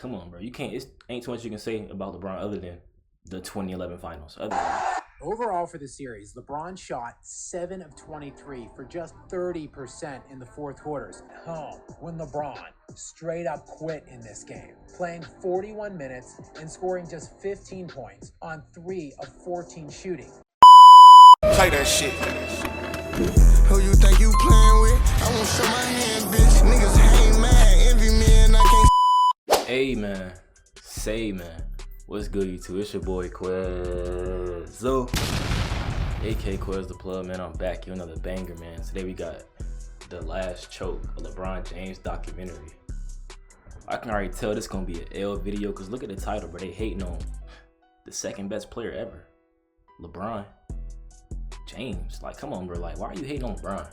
come on, bro. You can't. It ain't too much you can say about LeBron other than the 2011 finals. Other than overall for the series, LeBron shot 7 of 23 for just 30% in the fourth quarters. Home when LeBron straight up quit in this game, playing 41 minutes and scoring just 15 points on 3 of 14 shooting. Play that shit. Who you think you playing with? I won't show my hand, bitch. Niggas ain't mad, envy me and I can't. Hey man, say man, what's good YouTube? It's your boy Quez, aka Quez the Plug, man. I'm back, you another banger, man. Today we got The Last Choke, a LeBron James documentary. I can already tell this gonna be an L video because look at the title, bro. They hating on the second best player ever, LeBron James. Like, come on, bro. Like, why are you hating on LeBron?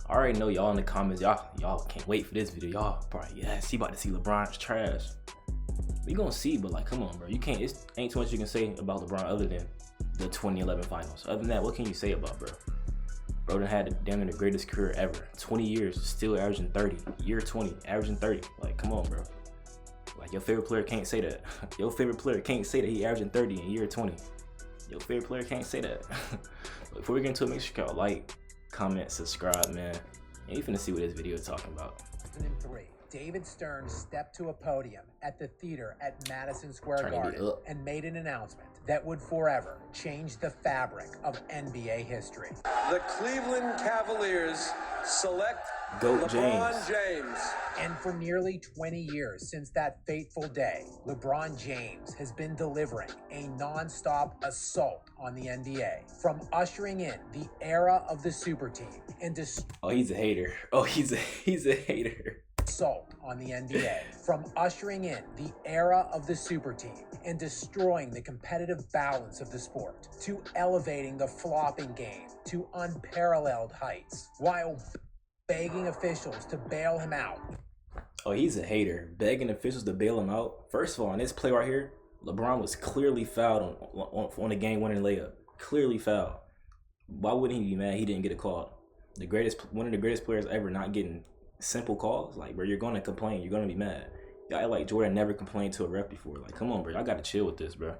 I already know y'all in the comments, y'all can't wait for this video. Y'all probably, yes, he about to see LeBron's trash. We gonna see, but like, come on, bro. You can't, it ain't too much you can say about LeBron other than the 2011 finals. Other than that, what can you say about bro? Bro done had damn near the greatest career ever. 20 years, still averaging 30. Year 20, averaging 30. Like, come on, bro. Like, your favorite player can't say that. Your favorite player can't say that he averaging 30 in year 20. Your favorite player can't say that. Before we get into it, make sure y'all like, comment, subscribe, man. And you finna see what this video is talking about. 2003, David Stern stepped to a podium at the theater at Madison Square Garden and made an announcement that would forever change the fabric of NBA history. The Cleveland Cavaliers select GOAT LeBron James. And for nearly 20 years since that fateful day, LeBron James has been delivering a non-stop assault on the NBA, from ushering in the era of the super team and oh, he's a hater. Oh, he's a hater. Assault on the NBA, from ushering in the era of the super team and destroying the competitive balance of the sport, to elevating the flopping game to unparalleled heights, while begging officials to bail him out. Oh, he's a hater. Begging officials to bail him out. First of all, on this play right here, LeBron was clearly fouled on a game-winning layup. Clearly fouled. Why wouldn't he be mad he didn't get a call? One of the greatest players ever not getting simple calls. Like, bro, you're gonna complain. You're gonna be mad. Y'all like Jordan never complained to a ref before. Like, come on, bro. I gotta chill with this, bro.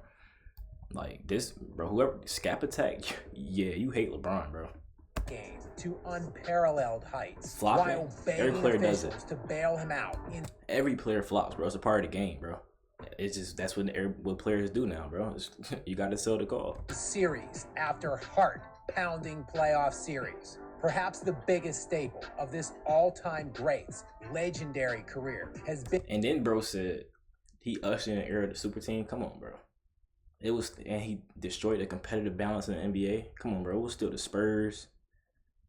Like this, bro. Whoever scap attack, yeah, you hate LeBron, bro. Game to unparalleled heights, Flopping. while begging officials to bail him out. Every player flops, bro. It's a part of the game, bro. It's just that's what players do now, bro. You got to sell the call. Series after heart-pounding playoff series, perhaps the biggest staple of this all-time great's legendary career has been. And then bro said he ushered in the era of the super team. Come on, bro. It was, and he destroyed the competitive balance in the NBA. Come on, bro. It was still the Spurs.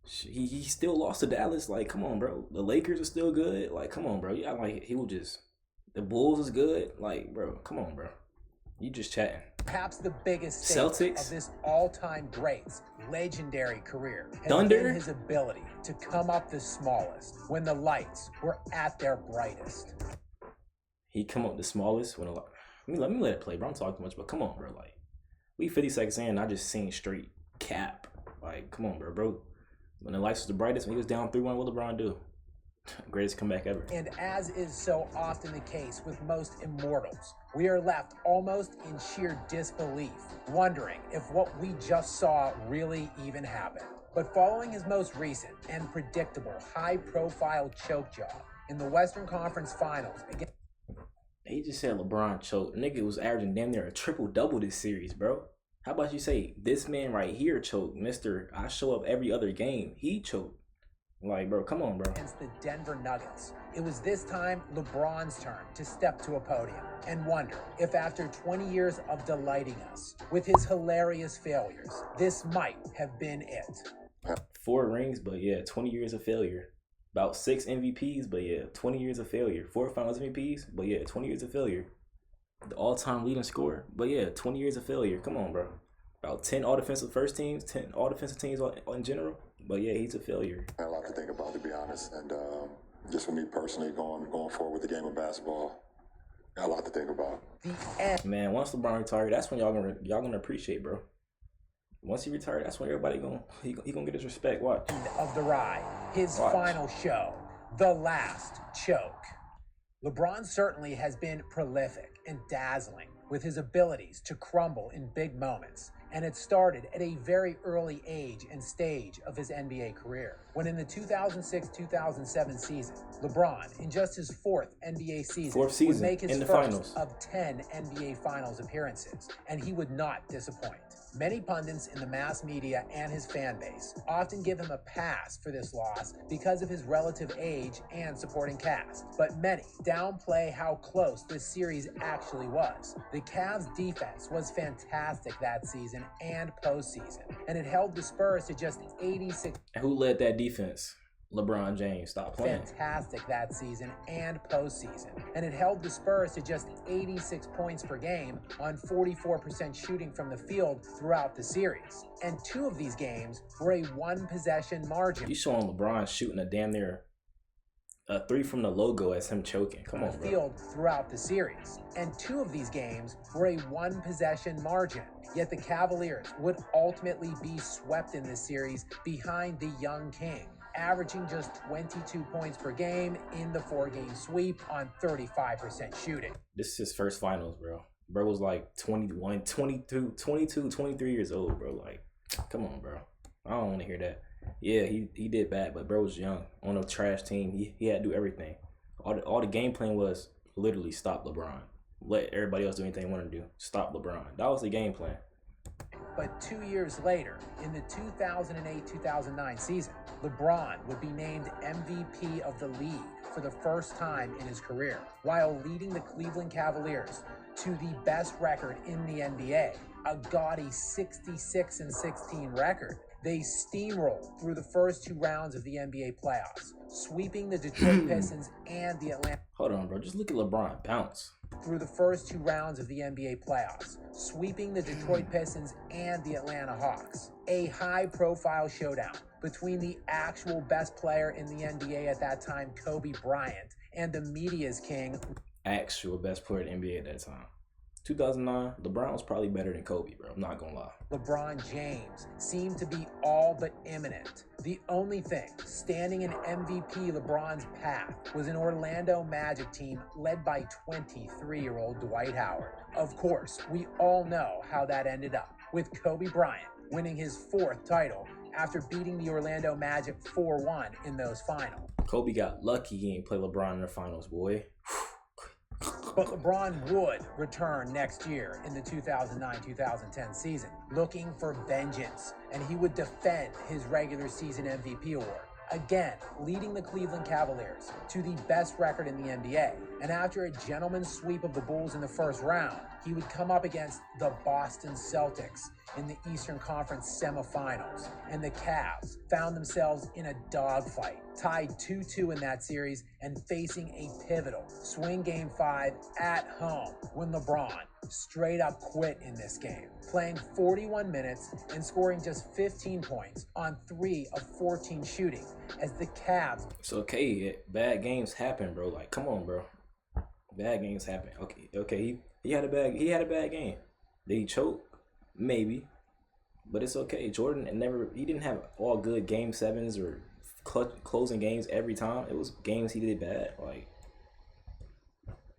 He still lost to Dallas. Like, come on, bro. The Lakers are still good. Like, come on, bro. Yeah, like he was just. The Bulls is good. Like, bro, come on, bro. You just chatting. Perhaps the biggest staple Celtics of this all-time great's legendary career has Thunder been his ability to come up the smallest when the lights were at their brightest. He come up the smallest when let me let it play, bro. I'm talking too much, but come on, bro. Like, we 50 seconds in, and I just seen straight cap. Like, come on, bro. When the lights was the brightest, when he was down 3-1, what LeBron do? Greatest comeback ever. And as is so often the case with most immortals, we are left almost in sheer disbelief, wondering if what we just saw really even happened. But following his most recent and predictable high-profile choke job in the Western Conference Finals against... He just said LeBron choked. Nigga was averaging damn near a triple-double this series, bro. How about you say this man right here choked? Mr. I show up every other game. He choked. Like, bro, come on, bro. Against the Denver Nuggets, it was this time LeBron's turn to step to a podium and wonder if after 20 years of delighting us with his hilarious failures, this might have been it. 4 rings, but yeah, 20 years of failure. About 6 MVPs, but yeah, 20 years of failure. 4 Finals MVPs, but yeah, 20 years of failure. The all-time leading scorer, but yeah, 20 years of failure. Come on, bro. About 10 all-defensive first teams, 10 all-defensive teams in general. But yeah, he's a failure. I had a lot to think about, to be honest. And just for me personally, going forward with the game of basketball, got a lot to think about. Man, once LeBron retired, that's when y'all gonna appreciate, bro. Once he retired, that's when everybody he gonna get his respect. Watch. Of the ride, his final show, The Last Choke. LeBron certainly has been prolific and dazzling with his abilities to crumble in big moments, and it started at a very early age and stage of his NBA career, when in the 2006-2007 season, LeBron, in just his fourth NBA season, would make his first of 10 NBA Finals appearances, and he would not disappoint. Many pundits in the mass media and his fan base often give him a pass for this loss because of his relative age and supporting cast, but many downplay how close this series actually was. The Cavs' defense was fantastic that season and postseason, and it held the Spurs to just 86. Who led that defense? LeBron James. Stop playing. Fantastic that season and postseason, and it held the Spurs to just 86 points per game on 44% shooting from the field throughout the series. And 2 of these games were a 1-possession margin. You showing LeBron shooting a damn near a 3 from the logo as him choking. Come on, bro. Field throughout the series, and 2 of these games were a 1-possession margin. Yet the Cavaliers would ultimately be swept in this series behind the young king, averaging just 22 points per game in the 4-game sweep on 35% shooting. This is his first finals, bro. Bro was like 21, 22, 23 years old, bro. Like, come on, bro. I don't want to hear that. Yeah, he did bad, but bro was young on a trash team. He had to do everything. All the game plan was literally stop LeBron. Let everybody else do anything they want to do. Stop LeBron. That was the game plan. But 2 years later, in the 2008-2009 season, LeBron would be named MVP of the league for the first time in his career, while leading the Cleveland Cavaliers to the best record in the NBA, a gaudy 66-16 record. They steamrolled through the first 2 rounds of the NBA playoffs, sweeping the Detroit Pistons and the Atlanta. Hold on, bro. Just look at LeBron bounce. Through the first 2 rounds of the NBA playoffs, sweeping the Detroit Pistons and the Atlanta Hawks. A high-profile showdown between the actual best player in the NBA at that time, Kobe Bryant, and the media's king. Actual best player in the NBA at that time. 2009, LeBron was probably better than Kobe, bro. I'm not gonna lie. LeBron James seemed to be all but imminent. The only thing standing in MVP LeBron's path was an Orlando Magic team led by 23-year-old Dwight Howard. Of course, we all know how that ended up, with Kobe Bryant winning his 4th title after beating the Orlando Magic 4-1 in those finals. Kobe got lucky he didn't play LeBron in the finals, boy. But LeBron would return next year in the 2009-2010 season, looking for vengeance, and he would defend his regular season MVP award, again leading the Cleveland Cavaliers to the best record in the NBA. And after a gentleman's sweep of the Bulls in the first round, he would come up against the Boston Celtics in the Eastern Conference semifinals, and the Cavs found themselves in a dogfight, tied 2-2 in that series and facing a pivotal swing Game 5 at home when LeBron straight up quit in this game, playing 41 minutes and scoring just 15 points on 3 of 14 shooting as the Cavs. It's okay. Bad games happen, bro. Like, come on, bro. Bad games happen. Okay. He had a bad game. Did he choke? Maybe. But it's okay. Jordan he didn't have all good game 7s or closing games every time. It was games he did bad. Like,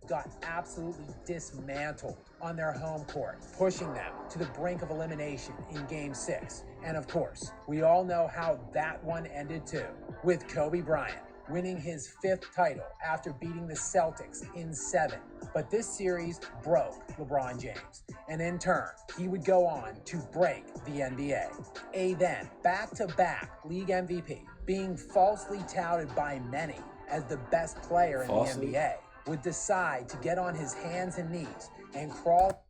got absolutely dismantled on their home court, pushing them to the brink of elimination in Game 6. And of course, we all know how that one ended too, with Kobe Bryant winning his 5th title after beating the Celtics in 7. But this series broke LeBron James, and in turn, he would go on to break the NBA. A then back-to-back league MVP, being falsely touted by many as the best player in the NBA, would decide to get on his hands and knees and crawl.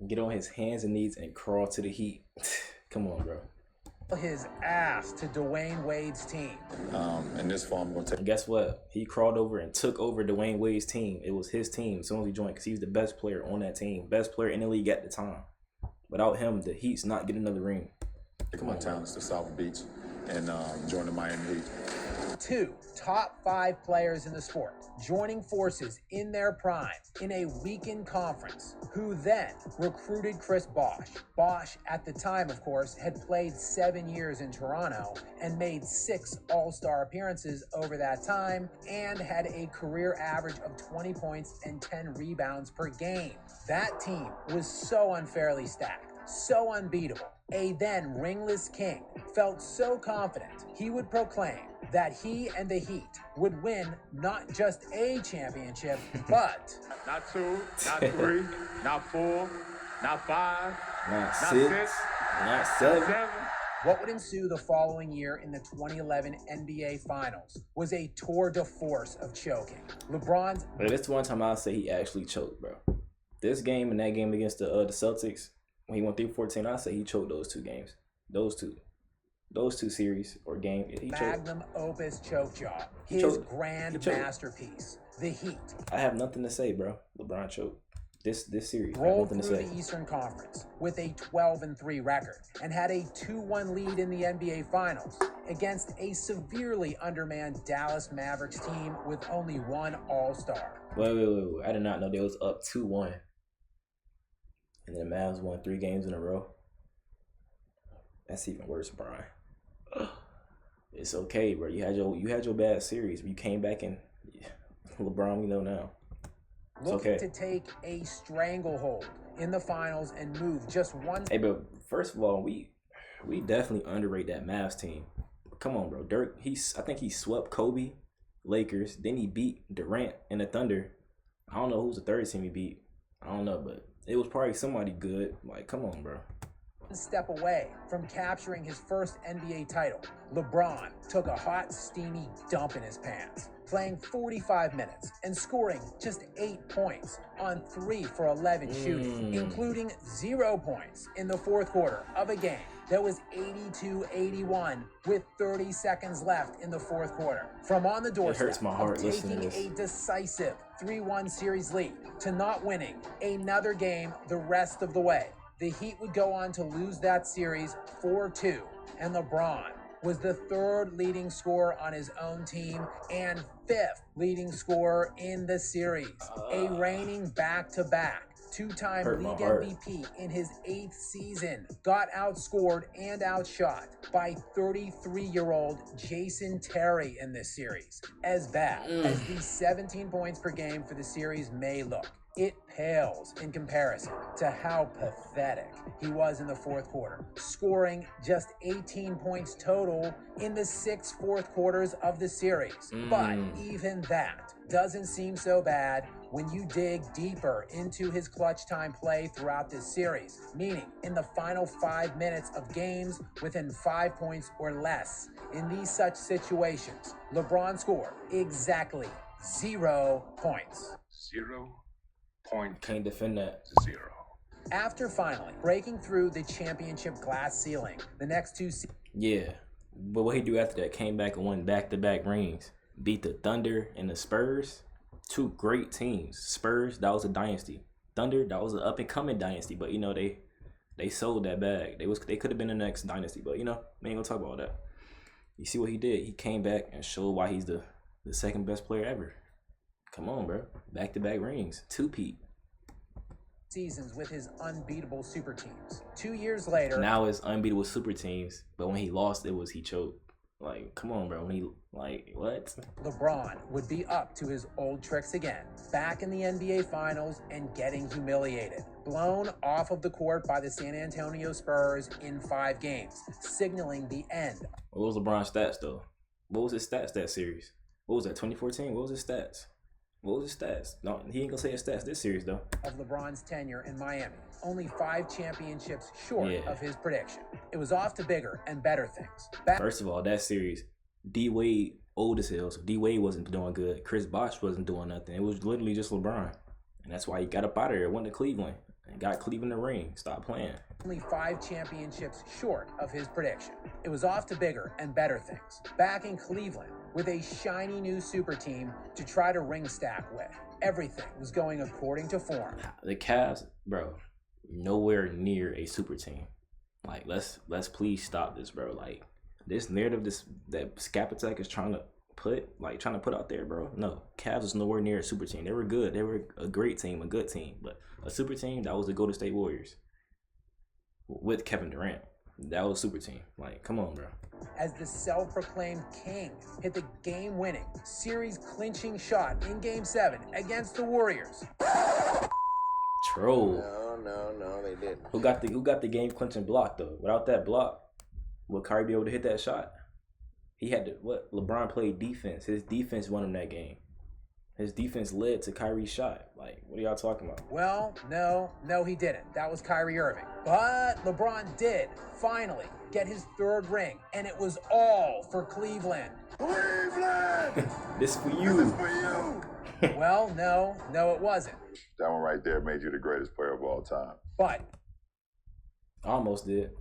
Get on his hands and knees and crawl to the Heat. Come on, bro. His ass to Dwayne Wade's team. In this fall, I'm going to take. And guess what? He crawled over and took over Dwayne Wade's team. It was his team as soon as he joined because he was the best player on that team. Best player in the league at the time. Without him, the Heat's not getting another ring. Take my talents to South Beach and join the Miami Heat. Two top 5 players in the sport joining forces in their prime in a weakened conference, who then recruited Chris Bosh. Bosh, at the time, of course, had played 7 years in Toronto and made 6 All-Star appearances over that time and had a career average of 20 points and 10 rebounds per game. That team was so unfairly stacked, so unbeatable. A then ringless king felt so confident he would proclaim that he and the Heat would win not just a championship, but not 2, not 3, not 4, not 5, Not not 6, 6, not not 7. 7. what would ensue the following year in the 2011 NBA Finals was a tour de force of choking. LeBron's But that's one time I'll say he actually choked, bro. This game and that game against the Celtics, when he went 3-14, I'll say he choked those 2 games. Those two series or game, he choked. magnum opus choke job, his choked. grand He choked. masterpiece, the Heat, I have nothing to say, bro. LeBron choked. This series, I have rolled nothing to through say. the Eastern Conference with a 12-3 record and had a 2-1 lead in the NBA Finals against a severely undermanned Dallas Mavericks team with only 1 All-Star. Wait. I did not know they was up 2-1. And then the Mavs won 3 games in a row. That's even worse, Brian. It's okay, bro. You had your bad series. You came back and LeBron, we know now. It's Looking okay. to take a stranglehold in the finals and move just one. Hey, but first of all, we definitely underrate that Mavs team. Come on, bro. Dirk, I think he swept Kobe, Lakers. Then he beat Durant and the Thunder. I don't know who's the third team he beat. I don't know, but it was probably somebody good. Like, come on, bro. Step away from capturing his first NBA title, LeBron took a hot, steamy dump in his pants, playing 45 minutes and scoring just 8 points on 3 for 11 shooting, including 0 points in the fourth quarter of a game that was 82-81 with 30 seconds left in the fourth quarter. From on the doorstep hurts my heart of listening taking to this. a decisive 3-1 series lead to not winning another game the rest of the way, the Heat would go on to lose that series 4-2, and LeBron was the 3rd leading scorer on his own team and 5th leading scorer in the series. A reigning back-to-back 2-time Hurt my league heart. MVP in his 8th season got outscored and outshot by 33-year-old Jason Terry in this series. As bad as the 17 points per game for the series may look, it pales in comparison to how pathetic he was in the fourth quarter, scoring just 18 points total in the 6 fourth quarters of the series. But even that doesn't seem so bad when you dig deeper into his clutch time play throughout this series, meaning in the final 5 minutes of games within 5 points or less. In these such situations, LeBron scored exactly 0 points. 0.0. Can't defend that. After finally breaking through the championship glass ceiling, the next 2 Yeah. But what he do after that, came back and won back-to-back rings. Beat the Thunder and the Spurs. 2 great teams. Spurs, that was a dynasty. Thunder, that was an up-and-coming dynasty. But, they sold that bag. They could have been the next dynasty. But, we ain't gonna talk about that. You see what he did? He came back and showed why he's the second best player ever. Come on, bro. Back-to-back rings. 2-peat. seasons with his unbeatable super teams. 2 years later, Now it's unbeatable super teams. But when he lost, he choked. Like, come on, bro. When he, what? LeBron would be up to his old tricks again, back in the NBA Finals and getting humiliated. Blown off of the court by the San Antonio Spurs in 5 games, signaling the end. What was LeBron's stats, though? What was his stats that series? What was that, 2014? What was his stats? No, he ain't gonna say his stats this series, though. Of LeBron's tenure in Miami, only 5 championships short Yeah. of his prediction. It was off to bigger and better things. First of all, that series, D-Wade old as hell, so D-Wade wasn't doing good. Chris Bosh wasn't doing nothing. It was literally just LeBron. And that's why he got up out of there, went to Cleveland, and got Cleveland the ring. Stop playing. Only 5 championships short of his prediction. It was off to bigger and better things. Back in Cleveland with a shiny new super team to try to ring stack with. Everything was going according to form. The Cavs, bro, nowhere near a super team. Like, let's please stop this, bro. Like, this narrative that Skapacek is trying to trying to put out there, bro. No, Cavs was nowhere near a super team. They were good. They were a great team, a good team, but a super team, that was the Golden State Warriors with Kevin Durant. That was a super team. Like, come on, bro. As the self-proclaimed king hit the game-winning, series-clinching shot in Game 7 against the Warriors. Troll. No, they didn't. Who got the game-clinching block though? Without that block, would Kyrie be able to hit that shot? He had to. LeBron played defense. His defense won him that game. His defense led to Kyrie's shot. Like, what are y'all talking about? Well, no, he didn't. That was Kyrie Irving. But LeBron did finally get his third ring, and it was all for Cleveland. Cleveland! This for you. This is for you! Well, no, it wasn't. That one right there made you the greatest player of all time. But Almost did.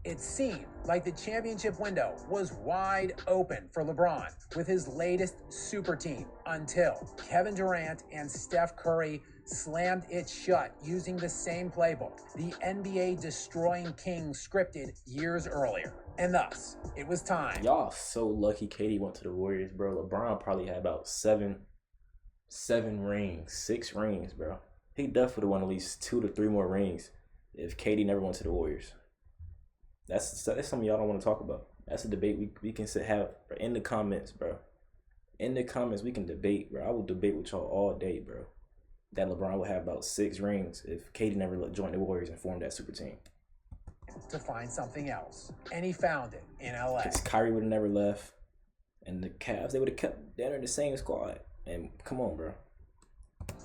it seemed like the championship window was wide open for LeBron with his latest super team until Kevin Durant and Steph Curry slammed it shut using the same playbook the NBA destroying King scripted years earlier. And thus, it was time. Y'all so lucky KD went to the Warriors, bro. LeBron probably had about seven rings, 6 rings, bro. He definitely would have won at least 2 to 3 more rings if KD never went to the Warriors. That's something y'all don't want to talk about. That's a debate we can have in the comments, bro. In the comments, we can debate, bro. I will debate with y'all all day, bro. That LeBron would have about 6 rings if KD never joined the Warriors and formed that super team. To find something else. And he found it in LA. Because Kyrie would have never left. And the Cavs, they would have kept the same squad. And come on, bro.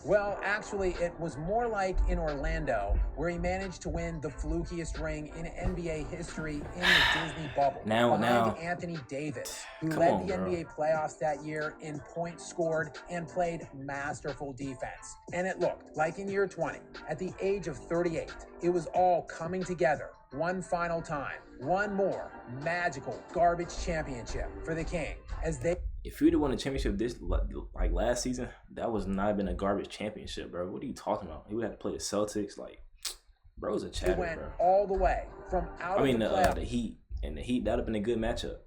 Well, actually, it was more like in Orlando, where he managed to win the flukiest ring in NBA history in the Disney bubble. Behind Anthony Davis, who led the NBA playoffs that year in points scored and played masterful defense. And it looked like in year 20, at the age of 38, it was all coming together one final time. One more magical garbage championship for the King as they... If you'd have won the championship this like last season, that was not been a garbage championship, bro. What are you talking about? He would have to play the Celtics. Like, bro's a chatter, went bro. all the way from out of the playoffs. The Heat. And the Heat, that would have been a good matchup.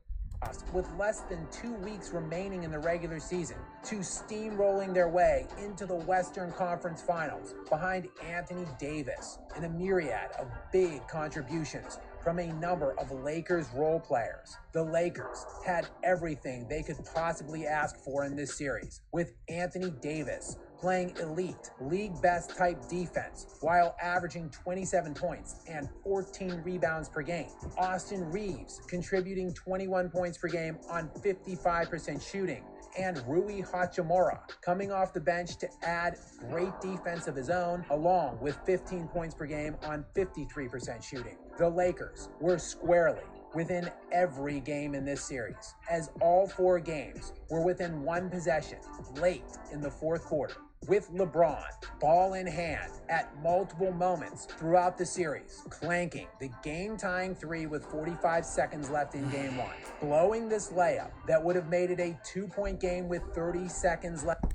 With less than 2 weeks remaining in the regular season, to steamrolling their way into the Western Conference Finals behind Anthony Davis and a myriad of big contributions from a number of Lakers role players. The Lakers had everything they could possibly ask for in this series, with Anthony Davis playing elite, league-best type defense while averaging 27 points and 14 rebounds per game. Austin Reeves contributing 21 points per game on 55% shooting, and Rui Hachimura coming off the bench to add great defense of his own, along with 15 points per game on 53% shooting. The Lakers were squarely within every game in this series, as all 4 games were within 1 possession late in the fourth quarter, with LeBron, ball in hand, at multiple moments throughout the series, clanking the game-tying 3 with 45 seconds left in Game 1, blowing this layup that would have made it a 2-point game with 30 seconds left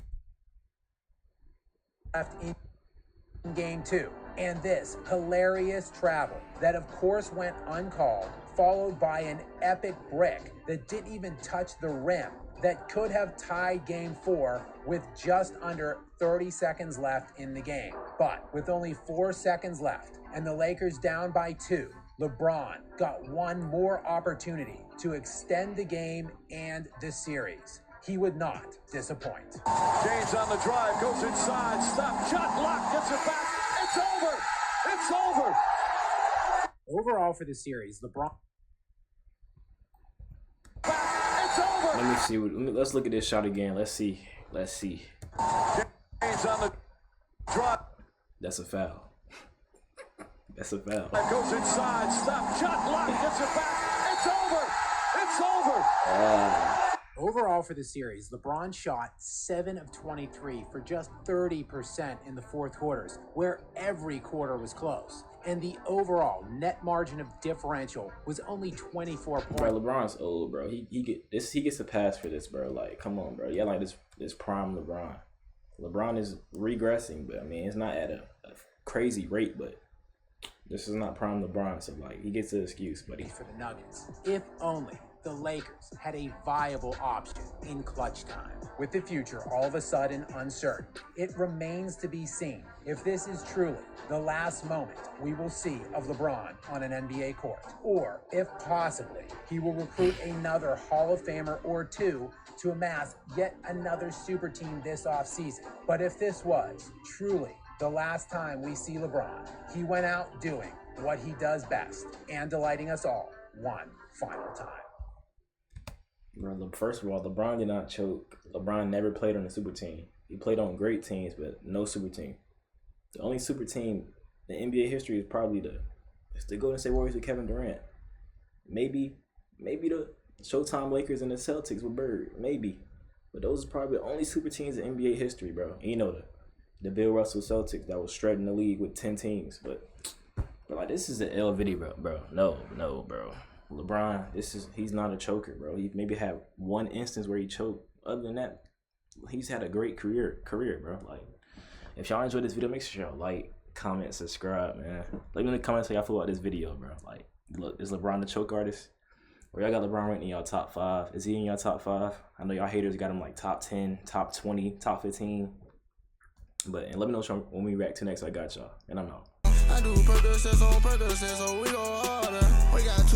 in Game 2. And this hilarious travel that of course went uncalled, followed by an epic brick that didn't even touch the rim that could have tied Game 4 with just under 30 seconds left in the game. But with only 4 seconds left and the Lakers down by 2, LeBron got one more opportunity to extend the game and the series. He would not disappoint. James on the drive, goes inside, stop, shot, block, gets it back. It's over. It's over. Overall for the series, LeBron... It's over. Let me see. Let's look at this shot again. Let's see. James on the drive. That's a foul. That's a foul. Goes inside, stop, shot, block, gets it back. It's over. It's over. Overall for the series, LeBron shot 7 of 23 for just 30% in the fourth quarters, where every quarter was close. And the overall net margin of differential was only 24 points. Bro, LeBron's old, bro. He gets a pass for this, bro. Like, come on, bro. Yeah, like this prime LeBron. LeBron is regressing, but I mean, it's not at a crazy rate, but this is not prime LeBron, so like he gets an excuse, buddy. For the Nuggets, if only the Lakers had a viable option in clutch time. With the future all of a sudden uncertain, it remains to be seen if this is truly the last moment we will see of LeBron on an NBA court, or if possibly he will recruit another Hall of Famer or two to amass yet another super team this offseason. But if this was truly the last time we see LeBron, he went out doing what he does best and delighting us all one final time. Bro, first of all, LeBron did not choke. LeBron never played on a super team. He played on great teams, but no super team. The only super team in NBA history is probably the Golden State Warriors with Kevin Durant. Maybe the Showtime Lakers and the Celtics with Bird. Maybe. But those are probably the only super teams in NBA history, bro. And you know the Bill Russell Celtics that was shredding the league with 10 teams. But like, this is an L video, bro. No, bro. LeBron, he's not a choker, bro. He maybe had one instance where he choked. Other than that, he's had a great career, bro. Like, if y'all enjoyed this video, make sure y'all like, comment, subscribe, man. Let me in the comments how y'all feel about this video, bro. Like, look, is LeBron the choke artist? Or y'all got LeBron ranked in y'all top 5? Is he in y'all top 5? I know y'all haters got him like top 10, top 20, top 15. But let me know when we react to next. I got y'all, and I'm out. I do Percocets on Percocets, so we go harder. We got